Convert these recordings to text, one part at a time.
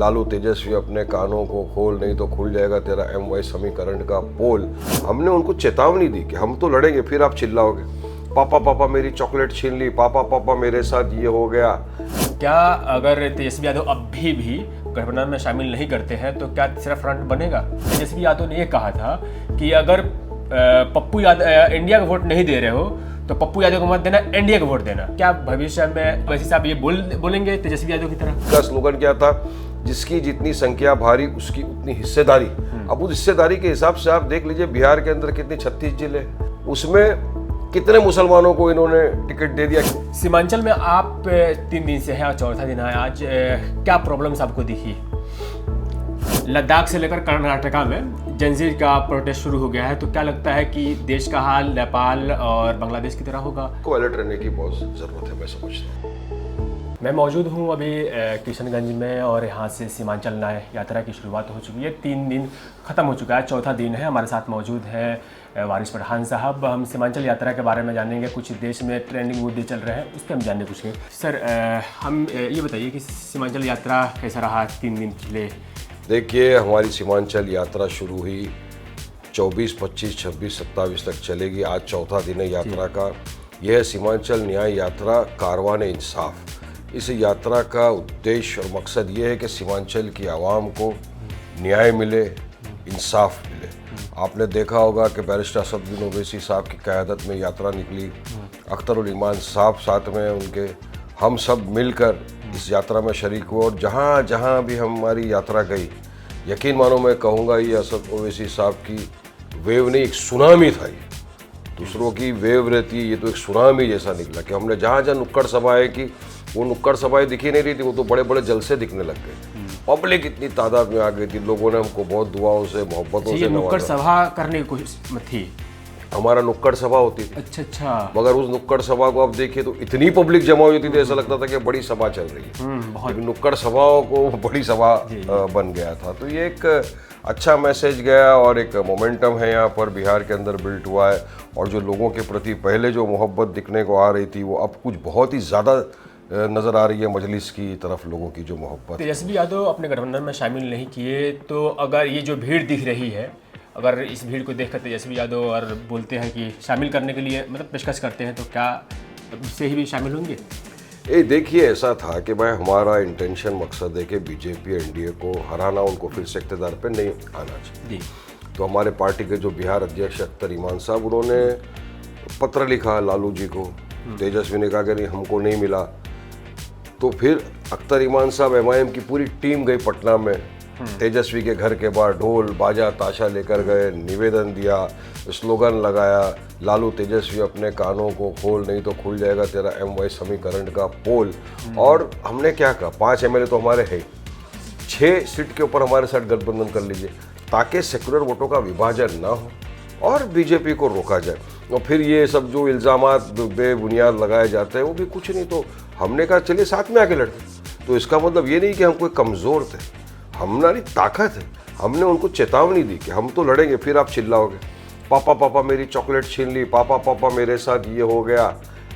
लालू तेजस्वी अपने कानों को खोल, नहीं तो खुल जाएगा तेरा MY समीकरण का पोल। हमने उनको चेतावनी दी कि हम तो लड़ेंगे, फिर आप चिल्लाओगे पापा पापा मेरी चॉकलेट छीन ली, पापा पापा मेरे साथ ये हो गया। क्या अगर तेजस्वी यादव अब भी गठबंधन में शामिल नहीं करते हैं तो क्या तीसरा फ्रंट बनेगा? तेजस्वी यादव ने ये कहा था कि अगर पप्पू यादव इंडिया को वोट नहीं दे रहे हो तो पप्पू यादव को मत देना, एनडीए को वोट देना। क्या भविष्य में वैसे साहब ये बोलेंगे तेजस्वी यादव की तरह? का स्लोगन क्या था? जिसकी जितनी संख्या भारी उसकी उतनी हिस्सेदारी। अब उस हिस्सेदारी के हिसाब से आप देख लीजिए बिहार के अंदर कितने 36 जिले, उसमें कितने मुसलमानों को इन्होंने टिकट दे दिया। सीमांचल में आप 3 दिन से हैं और चौथा दिन है आज, क्या प्रॉब्लम्स आपको दिखी? लद्दाख से लेकर कर्नाटका में जनजीत का प्रोटेस्ट शुरू हो गया है, तो क्या लगता है कि देश का हाल नेपाल और बांग्लादेश की तरह होगा? को अलर्ट रहने की बहुत ज़रूरत है, मैं समझता हूँ। मैं मौजूद हूँ अभी किशनगंज में और यहाँ से सीमांचल न्याय यात्रा की शुरुआत हो चुकी है। 3 दिन ख़त्म हो चुका है, चौथा दिन है। हमारे साथ मौजूद है वारिस पठान साहब। हम सीमांचल यात्रा के बारे में जानेंगे, कुछ देश में ट्रेंडिंग मुद्दे चल रहे हैं उस पर हम जानने पूछेंगे। सर हम ये बताइए कि सीमांचल यात्रा कैसा रहा 3 दिन पिछले? देखिए, हमारी सीमांचल यात्रा शुरू हुई 24, 25, 26, 27 तक चलेगी। आज चौथा दिन है यात्रा का। यह सीमांचल न्याय यात्रा कारवान इंसाफ। इस यात्रा का उद्देश्य और मकसद ये है कि सीमांचल की आवाम को न्याय मिले, इंसाफ मिले। आपने देखा होगा कि बैरिस्टर असदुद्दीन ओवैसी साहब की क़यादत में यात्रा निकली, अख्तरुल ईमान साहब साथ में उनके, हम सब मिलकर इस यात्रा में शरीक हुए। और जहाँ जहाँ भी हमारी यात्रा गई, यकीन मानो मैं कहूँगा ये असद ओवैसी साहब की वेव नहीं, एक सुनामी था। ये दूसरों की वेव रहती है, ये तो एक सुनामी जैसा निकला कि हमने जहाँ जहाँ नुक्कड़ सभाएं की, वो नुक्कड़ सभाएं दिखी नहीं रही थी, वो तो बड़े बड़े जलसे दिखने लग गए। पब्लिक इतनी तादाद में आ गई थी, लोगों ने हमको बहुत दुआओं से, मोहब्बतों से नुक्कड़ सभा करने की कोशिश थी। हमारा नुक्कड़ सभा होती थी। अच्छा। मगर उस नुक्कड़ सभा को आप देखिए तो इतनी पब्लिक जमा हुई थी, ऐसा लगता था कि बड़ी सभा चल रही है। लेकिन नुक्कड़ सभाओं को बड़ी सभा बन गया था। तो ये एक अच्छा मैसेज गया और एक मोमेंटम है यहाँ पर बिहार के अंदर बिल्ट हुआ है। और जो लोगों के प्रति पहले जो मोहब्बत दिखने को आ रही थी, वो अब कुछ बहुत ही ज़्यादा नज़र आ रही है। मजलिस की तरफ लोगों की जो मोहब्बत। तेजस्वी यादव अपने गठबंधन में शामिल नहीं किए, तो अगर ये जो भीड़ दिख रही है, अगर इस भीड़ को देखकर तेजस्वी यादव और बोलते हैं कि शामिल करने के लिए मतलब पेशकश करते हैं, तो क्या उससे ही भी शामिल होंगे? ये देखिए, ऐसा था कि भाई हमारा इंटेंशन, मकसद है कि बीजेपी एनडीए को हराना, उनको फिर से इक़्तिदार पे नहीं आना चाहिए। तो हमारे पार्टी के जो बिहार अध्यक्ष अख्तर ईमान साहब, उन्होंने पत्र लिखा लालू जी को। तेजस्वी ने कहा कि नहीं, हमको नहीं मिला। तो फिर अख्तर ईमान साहब, MIM की पूरी टीम गई पटना में, तेजस्वी के घर के बाहर ढोल बाजा ताशा लेकर गए, निवेदन दिया, स्लोगन लगाया, लालू तेजस्वी अपने कानों को खोल, नहीं तो खुल जाएगा तेरा MY समीकरण का पोल। और हमने क्या कहा, 5 MLA तो हमारे हैं, 6 सीट के ऊपर हमारे साथ गठबंधन कर लीजिए, ताकि सेकुलर वोटों का विभाजन ना हो और बीजेपी को रोका जाए। और फिर ये सब जो इल्ज़ामात बेबुनियाद लगाए जाते हैं, वो भी कुछ नहीं। तो हमने कहा चलिए साथ में आके लड़ते। तो इसका मतलब ये नहीं कि हम कोई कमज़ोर थे, हमारी ताकत है। हमने उनको चेतावनी दी कि हम तो लड़ेंगे, फिर आप चिल्लाओगे पापा पापा मेरी चॉकलेट छीन ली, पापा पापा मेरे साथ ये हो गया।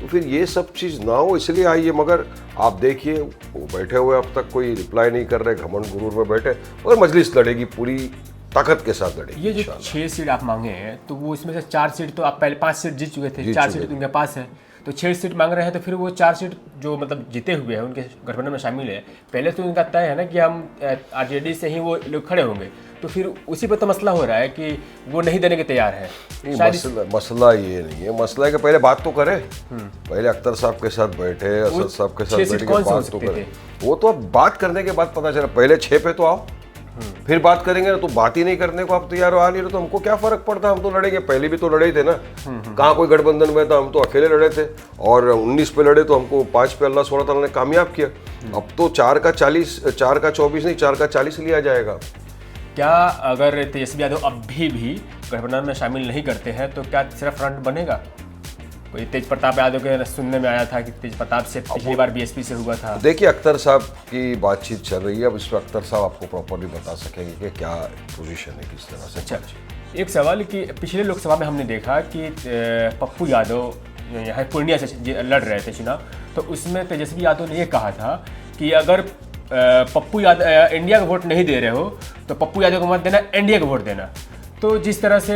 तो फिर ये सब चीज़ ना हो, इसलिए आइए। मगर आप देखिए, वो बैठे हुए अब तक कोई रिप्लाई नहीं कर रहे, घमंड गुरूर में बैठे। मगर मजलिस लड़ेगी, पूरी ताकत के साथ लड़ेगी। ये जो 6 सीट आप मांगे हैं, तो वो इसमें से 4 सीट तो आप पहले 5 सीट जीत चुके थे, 4 सीट उनके पास है, तो 6 सीट मांग रहे हैं। तो फिर वो 4 सीट जो मतलब जीते हुए हैं, उनके गठबंधन में शामिल है, पहले तो उनका तय है ना कि हम RJD से ही वो लोग खड़े होंगे। तो फिर उसी पर तो मसला हो रहा है कि वो नहीं देने के तैयार है। मसला ये नहीं है, मसला है कि पहले बात तो करें। पहले अख्तर साहब के साथ बैठे, असद साहब के साथ बैठ के बात तो करें। वो तो अब बात करने के बाद पता चला, पहले 6 पे तो आओ, फिर बात करेंगे ना। तो बात ही नहीं करने को आप तैयार हो, आ नहीं रहे, तो हमको क्या फर्क पड़ता है, हम तो लड़ेंगे। पहले भी तो लड़े थे ना, कहाँ कोई गठबंधन में था, हम तो अकेले लड़े थे। और 19 पे लड़े तो हमको 5 पे अल्लाह सुब्हान तआला ने कामयाब किया। अब तो 4 का 40, 4 का 24 नहीं, 4 का 40 लिया जाएगा। क्या अगर तेजस्वी यादव अब भी गठबंधन में शामिल नहीं करते हैं तो क्या तीसरा फ्रंट बनेगा? कोई तेज प्रताप यादव के सुनने में आया था कि तेज प्रताप से पिछली बार BSP से हुआ था। देखिए, अख्तर साहब की बातचीत चल रही है, अब इस पर अख्तर साहब आपको प्रॉपरली बता सकेंगे कि क्या पोजीशन है, किस तरह से। अच्छा, एक सवाल कि पिछले लोकसभा में हमने देखा कि पप्पू यादव यहाँ पूर्णिया से लड़ रहे थे चुनाव, तो उसमें तेजस्वी यादव ने ये कहा था कि अगर पप्पू यादव इंडिया को वोट नहीं दे रहे हो तो पप्पू यादव को मत देना, एनडीए को वोट देना। तो जिस तरह से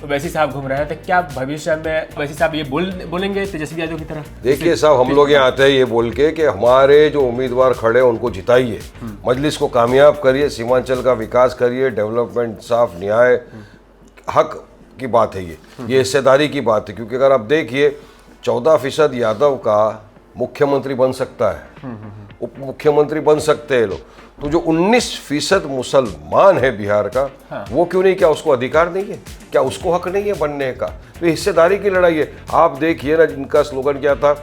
वैसी साहब घूम रहे हैं, तो क्या भविष्य में वैसी साहब ये बोलेंगे तेजस्वी यादव की तरह? देखिए साहब, हम लोग यहाँ आते हैं ये बोल के कि हमारे जो उम्मीदवार खड़े हैं उनको जिताइए, मजलिस को कामयाब करिए, सीमांचल का विकास करिए, डेवलपमेंट, इंसाफ, न्याय, हक की बात है ये हिस्सेदारी की बात है। क्योंकि अगर आप देखिए 14% यादव का मुख्यमंत्री बन सकता है, उप मुख्यमंत्री बन सकते हैं लोग, तो जो 19% मुसलमान है बिहार का, वो क्यों नहीं? क्या उसको अधिकार नहीं है? क्या उसको हक नहीं है बनने का? तो हिस्सेदारी की लड़ाई है। आप देखिए ना, जिनका स्लोगन क्या था,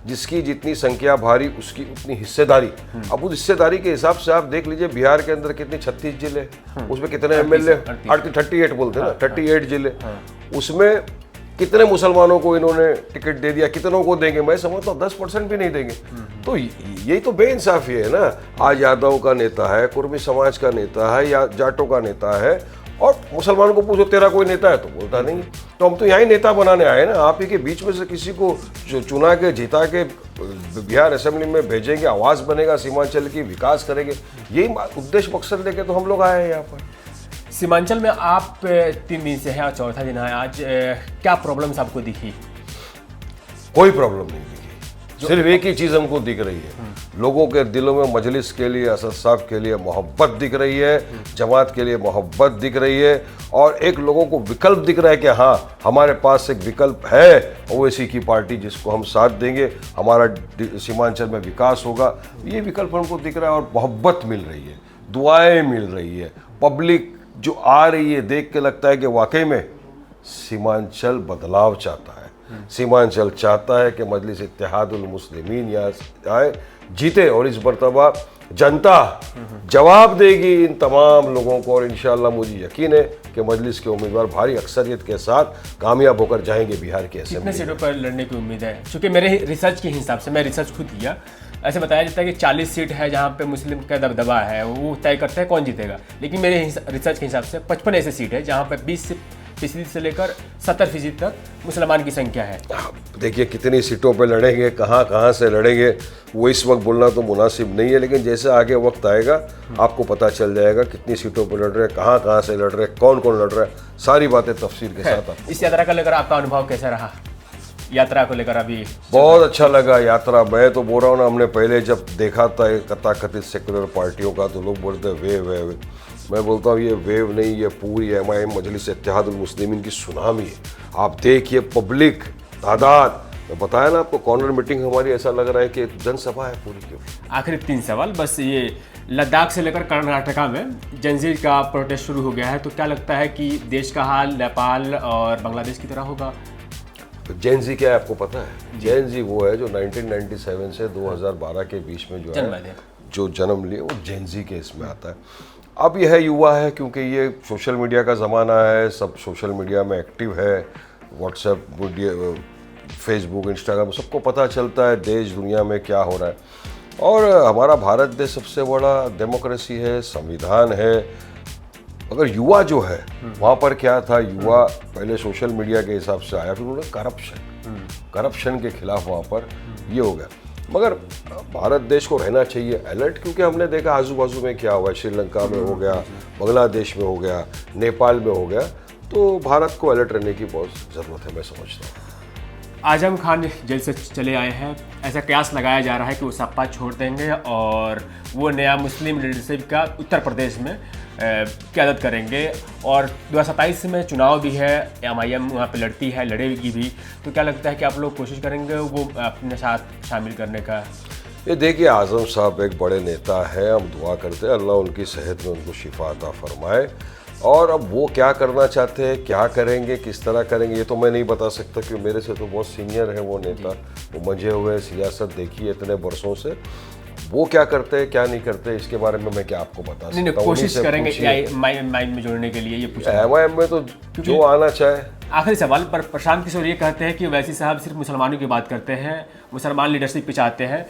जिसकी जितनी संख्या भारी उसकी उतनी हिस्सेदारी। अब उस हिस्सेदारी के हिसाब से आप देख लीजिए बिहार के अंदर कितने 36 जिले, उसमें कितने एमएलए, 38 बोलते हैं ना, 38 जिले, उसमें कितने मुसलमानों को इन्होंने टिकट दे दिया, कितनों को देंगे? मैं समझता हूँ 10% भी नहीं देंगे। तो यही तो बेइंसाफी है ना। आज यादव का नेता है, कुर्मी समाज का नेता है, या जाटों का नेता है, और मुसलमानों को पूछो तेरा कोई नेता है तो बोलता नहीं। तो हम तो यहाँ ही नेता बनाने आए ना, आप ही के बीच में से किसी को चुना के जिता के बिहार असेंबली में भेजेंगे, आवाज़ बनेगा, सीमांचल की विकास करेंगे, यही उद्देश्य मकसद लेके तो हम लोग आए हैं यहाँ पर। सीमांचल में आप 3 दिन से हैं और चौथा दिन है आज, क्या प्रॉब्लम्स आपको दिखी? कोई प्रॉब्लम नहीं दिखी, सिर्फ एक ही चीज़ हमको दिख रही है, लोगों के दिलों में मजलिस के लिए, असद साहब के लिए मोहब्बत दिख रही है, जमात के लिए मोहब्बत दिख रही है, और एक लोगों को विकल्प दिख रहा है कि हाँ हमारे पास एक विकल्प है, ओवैसी की पार्टी, जिसको हम साथ देंगे, हमारा सीमांचल में विकास होगा। ये विकल्प हमको दिख रहा है और मोहब्बत मिल रही है, दुआएं मिल रही है, पब्लिक जो आ रही है, देख के लगता है कि वाकई में सीमांचल बदलाव चाहता है, सीमांचल चाहता है कि मजलिस इत्तेहादुल मुस्लिमीन यहाँ आए, जीते, और इस मरतबा जनता जवाब देगी इन तमाम लोगों को, और इंशाअल्लाह मुझे यकीन है कि मजलिस के उम्मीदवार भारी अक्सरियत के साथ कामयाब होकर जाएंगे बिहार के असेंबली। कितने सीटों पर लड़ने की उम्मीद है? क्योंकि मेरे रिसर्च के हिसाब से, मैं रिसर्च खुद किया, ऐसे बताया जाता है कि 40 सीट है जहाँ पे मुस्लिम का दबदबा है, वो तय करते हैं कौन जीतेगा। लेकिन मेरे रिसर्च के हिसाब से 55 ऐसे सीट है जहाँ पे 20% से लेकर 70% तक मुसलमान की संख्या है। देखिए कितनी सीटों पे लड़ेंगे, कहाँ से लड़ेंगे, वो इस वक्त बोलना तो मुनासिब नहीं है, लेकिन जैसे आगे वक्त आएगा आपको पता चल जाएगा कितनी सीटों पे लड़ रहे हैं, कहाँ से लड़ रहे हैं, कौन लड़ रहा है, सारी बातें तफसील के साथ। आपको इस यात्रा का लेकर आपका अनुभव कैसा रहा? यात्रा को लेकर अभी बहुत अच्छा लगा यात्रा। मैं तो बोल रहा हूँ ना, हमने पहले जब देखा था कथाकथित सेकुलर पार्टियों का तो लोग बोलते वेव, मैं बोलता हूँ ये वेव नहीं, ये पूरी एमआईएम मजलिस इत्तेहादुल मुस्लिमीन की सुनामी है। आप देखिए पब्लिक तादाद, मैं बताया ना आपको, कॉर्नर मीटिंग हमारी ऐसा लग रहा है कि जनसभा है पूरी की। आखिरी 3 सवाल बस, ये लद्दाख से लेकर कर्नाटका में जनजीर का प्रोटेस्ट शुरू हो गया है, तो क्या लगता है कि देश का हाल नेपाल और बांग्लादेश की तरह होगा? जेन जी क्या है आपको पता है? जेन जी वो है जो 1997 से 2012 के बीच में जो जन्म लिए, वो जेन जी के इसमें आता है। अब यह युवा है क्योंकि ये सोशल मीडिया का ज़माना है, सब सोशल मीडिया में एक्टिव है, व्हाट्सएप, फेसबुक, इंस्टाग्राम, सबको पता चलता है देश दुनिया में क्या हो रहा है। और हमारा भारत देश सबसे बड़ा डेमोक्रेसी है, संविधान है। अगर युवा जो है वहाँ पर क्या था, युवा पहले सोशल मीडिया के हिसाब से आया, फिर उन्होंने करप्शन के खिलाफ वहाँ पर ये हो गया। मगर भारत देश को रहना चाहिए अलर्ट, क्योंकि हमने देखा आजू बाजू में क्या हुआ, श्रीलंका में हो गया, बांग्लादेश में हो गया, नेपाल में हो गया, तो भारत को अलर्ट रहने की बहुत ज़रूरत है, मैं समझता हूँ। आजम खान जेल से चले आए हैं, ऐसा कयास लगाया जा रहा है कि वो सपा छोड़ देंगे और वो नया मुस्लिम लीडरशिप का उत्तर प्रदेश में क़यादत करेंगे, और 2027 में चुनाव भी है, एमआईएम वहाँ पे लड़ती है, लड़ेगी भी, तो क्या लगता है कि आप लोग कोशिश करेंगे वो अपने साथ शामिल करने का? ये देखिए, आजम साहब एक बड़े नेता है, हम दुआ करते हैं अल्लाह उनकी सेहत में उनको शिफा अता फरमाए, और अब वो क्या करना चाहते हैं, क्या करेंगे, किस तरह करेंगे, ये तो मैं नहीं बता सकता, क्योंकि मेरे से तो बहुत सीनियर है वो नेता, वो मंझे हुए सियासत देखी है इतने वर्षों से। वो क्या करते हैं क्या नहीं करते इसके बारे में मैं क्या आपको बता सकता हूँ। कोशिश करेंगे माइंड में जोड़ने के लिए, ये पूछा एमआईएम में तो जो आना चाहे। आखिरी सवाल पर प्रशांत किशोर ये कहते हैं कि वैसी साहब सिर्फ मुसलमानों की बात करते हैं, मुसलमान लीडरशिप पे चाहते हैं।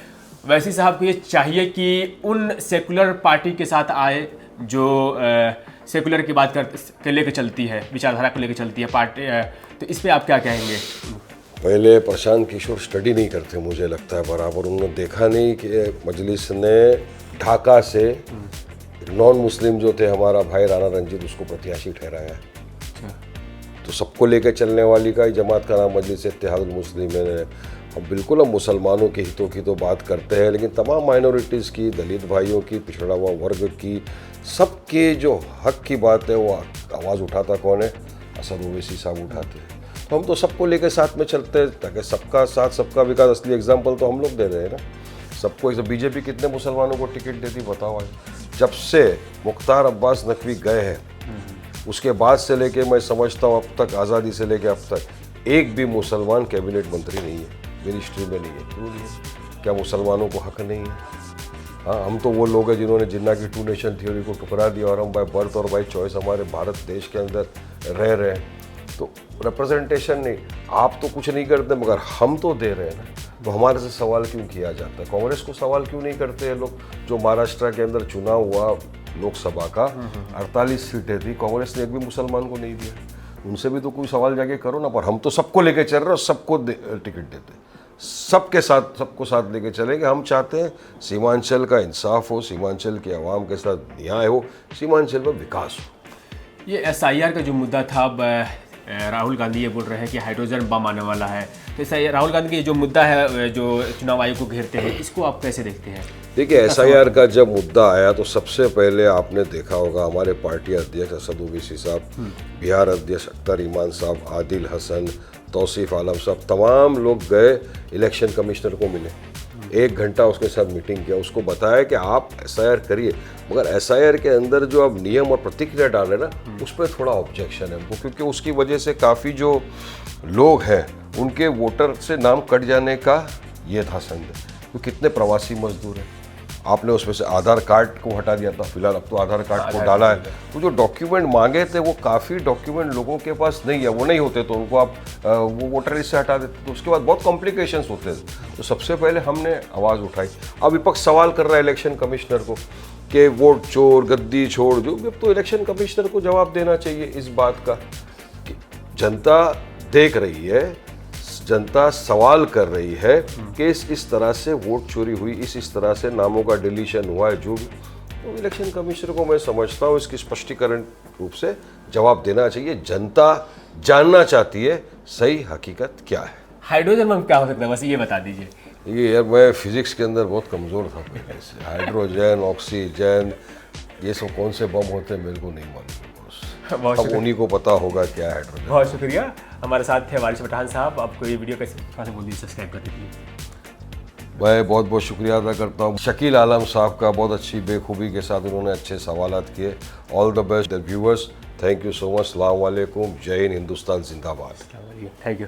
वैसी साहब को ये चाहिए कि उन सेकुलर पार्टी के साथ आए जो सेकुलर की बात के लेकर चलती है, विचारधारा को लेकर चलती है पार्टी, तो इस पर आप क्या कहेंगे? पहले प्रशांत किशोर स्टडी नहीं करते मुझे लगता है बराबर, उन्होंने देखा नहीं कि मजलिस ने ढाका से नॉन मुस्लिम जो थे हमारा भाई राणा रंजीत उसको प्रत्याशी ठहराया है। तो सबको लेकर चलने वाली का ही जमात का नाम मजलिस इत्तेहादुल मुस्लिमीन है। हम बिल्कुल हम मुसलमानों के हितों की तो बात करते हैं, लेकिन तमाम माइनॉरिटीज़ की, दलित भाइयों की, पिछड़ा हुआ वर्ग की, सबके जो हक की बात है वो आवाज़ उठाता कौन है? असद ओवैसी साहब उठाते हैं। तो हम तो सबको लेकर साथ में चलते हैं ताकि सबका साथ सबका विकास। असली एग्जाम्पल तो हम लोग दे रहे हैं ना सबको। बीजेपी कितने मुसलमानों को टिकट देती बताओ आज? जब से मुख्तार अब्बास नकवी गए हैं उसके बाद से लेके मैं समझता हूँ अब तक, आज़ादी से लेके अब तक एक भी मुसलमान कैबिनेट मंत्री नहीं है, मिनिस्ट्री में नहीं है। क्यों नहीं है? क्या मुसलमानों को हक नहीं है? हाँ, हम तो वो लोग हैं जिन्होंने जिन्ना की 2 नेशन थ्योरी को ठुकरा दिया और हम बाय बर्थ और बाय चॉइस हमारे भारत देश के अंदर रह रहे हैं। तो रिप्रेजेंटेशन नहीं, आप तो कुछ नहीं करते मगर हम तो दे रहे हैं ना। तो हमारे से सवाल क्यों किया जाता है? कांग्रेस को सवाल क्यों नहीं करते हैं लोग? जो महाराष्ट्र के अंदर चुनाव हुआ लोकसभा का 48 सीटें थी, कांग्रेस ने एक भी मुसलमान को नहीं दिया। उनसे भी तो कोई सवाल जाके करो ना। पर हम तो सबको लेके चल रहे हैं और सबको टिकट देते हैं, सबके साथ, सबको साथ लेके चलेंगे। हम चाहते हैं सीमांचल का इंसाफ हो, सीमांचल के अवाम के साथ न्याय हो, सीमांचल में विकास हो। ये SIR का जो मुद्दा था, अब राहुल गांधी ये बोल रहे हैं कि हाइड्रोजन बम आने वाला है। तो राहुल गांधी की जो मुद्दा है जो चुनाव आयोग को घेरते हैं, इसको आप कैसे देखते हैं? देखिए, SIR का जब मुद्दा आया तो सबसे पहले आपने देखा होगा हमारे पार्टी अध्यक्ष असद ओवैसी साहब, बिहार अध्यक्ष अख्तर ईमान साहब, आदिल हसन, तौसीफ आलम साहब, तमाम लोग गए इलेक्शन कमिश्नर को मिले। 1 घंटा उसके साथ मीटिंग किया, उसको बताया कि आप SIR करिए, मगर SIR के अंदर जो अब नियम और प्रतिक्रिया डाले ना उस पर थोड़ा ऑब्जेक्शन है हमको, क्योंकि उसकी वजह से काफ़ी जो लोग हैं उनके वोटर से नाम कट जाने का ये था संदेह। तो कितने प्रवासी मजदूर हैं, आपने उसमें से आधार कार्ड को हटा दिया था, फिलहाल अब तो आधार कार्ड को डाला है। तो जो डॉक्यूमेंट मांगे थे वो काफ़ी डॉक्यूमेंट लोगों के पास नहीं है, वो नहीं होते तो उनको आप वो वोटर लिस्ट से हटा देते, तो उसके बाद बहुत कॉम्प्लिकेशंस होते थे। तो सबसे पहले हमने आवाज़ उठाई। अब विपक्ष सवाल कर रहा है इलेक्शन कमिश्नर को कि वोट चोर, गद्दी छोड़, जो अब तो इलेक्शन कमिश्नर को जवाब देना चाहिए इस बात का कि जनता देख रही है, जनता सवाल कर रही है कि इस तरह से वोट चोरी हुई, इस तरह से नामों का डिलीशन हुआ है, जो भी। तो इलेक्शन कमिश्नर को मैं समझता हूँ इसकी स्पष्टीकरण रूप से जवाब देना चाहिए। जनता जानना चाहती है सही हकीकत क्या है। हाइड्रोजन बम क्या हो सकता है, बस ये बता दीजिए। ये यार, मैं फिजिक्स के अंदर बहुत कमज़ोर था पहले से। हाइड्रोजन, ऑक्सीजन, ये सब कौन से बम होते हैं मेरे को नहीं मालूम। बहुत अब उन्हीं को पता होगा क्या है हाइड्रोजन। बहुत शुक्रिया। हमारे साथ थे वारिस पठान साहब। आपको ये वीडियो कैसे थोड़ा सा बोल दीजिए सब्सक्राइब करने के लिए। मैं बहुत बहुत शुक्रिया अदा करता हूँ शकील आलम साहब का, बहुत अच्छी बेखूबी के साथ उन्होंने अच्छे सवालात किए। All the best viewers, thank you so much. अस्सलाम वालेकुम, जय हिंद, हिंदुस्तान जिंदाबाद। Thank you.